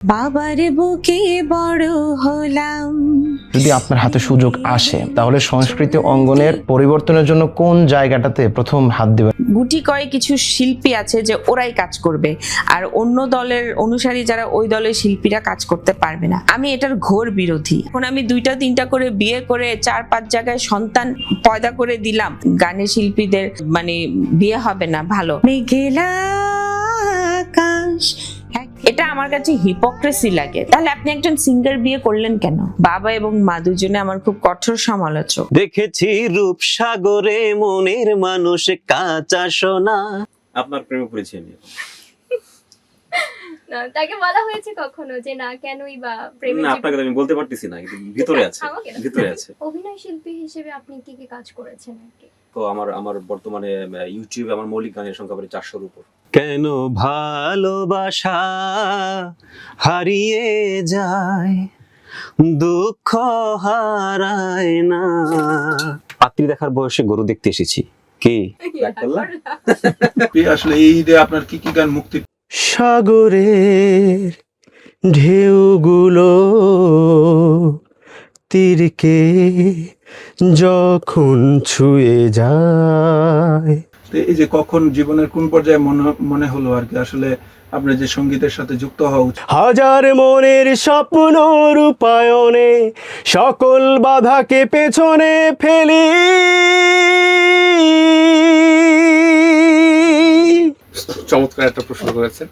বাবার বুকে বড় হলাম। যদি আপনার হাতে সুযোগ আসে তাহলে সংস্কৃতি অঙ্গনের পরিবর্তনের জন্য কোন জায়গাটাতে প্রথম হাত দিবেন? গুটি কয়েক কিছু শিল্পী আছে যে ওরাই কাজ করবে, আর অন্য দলের অনুসারী যারা ওই দলের শিল্পীরা কাজ করতে পারবে না। আমি এটার ঘোর বিরোধী। এখন আমি 2-3টা করে বিয়ে করে 4-5 জায়গায় সন্তান পয়দা করে দিলাম, গানের শিল্পীদের মানে বিয়ে হবে না ভালো। মেঘলা আকাশ, এটা আমার কাছে হিপোক্রেসি লাগে। তাহলে আপনি একজন সিঙ্গার বিয়ে করলেন কেন? বাবা এবং মা দুজনে আমার খুব কঠোর সমালোচক। দেখেছি রূপসাগরে মনের মানুষ কাঁচা সোনা। আপনার প্রেমে পড়েছি আমি। না, তাকে বলা হয়েছে কখনো যে না কেনই বা প্রেমে? না, আপনাকে আমি বলতে পারতেছি না, কিন্তু ভিতরে আছে, ভিতরে আছে। অভিনয় শিল্পী হিসেবে আপনি কি কি কাজ করেছেন নাকি? তো আমার বর্তমানে ইউটিউবে আমার মৌলিক গানের সংখ্যা প্রায় 400-র উপর। কেন ভালোবাসা হারিয়ে যায়, দুঃখ হারায় না। পাত্রী দেখার বয়সে গরু দেখতে এসেছি। কি আসলে এই যে আপনার কি কি গান মুক্তি? সাগরের ঢেউগুলো তীরকে যখন ছুঁয়ে যায়। এই যে কখন জীবনের কোন পর্যায়ে মনে হলো আর কি আসলে আপনার যে সঙ্গীতের সাথে যুক্ত হওয়া উচিত? হাজার মনের স্বপ্ন রূপায়ণে সকল বাধাকে পেছনে ফেলি। চমৎকার একটা প্রশ্ন করেছেন।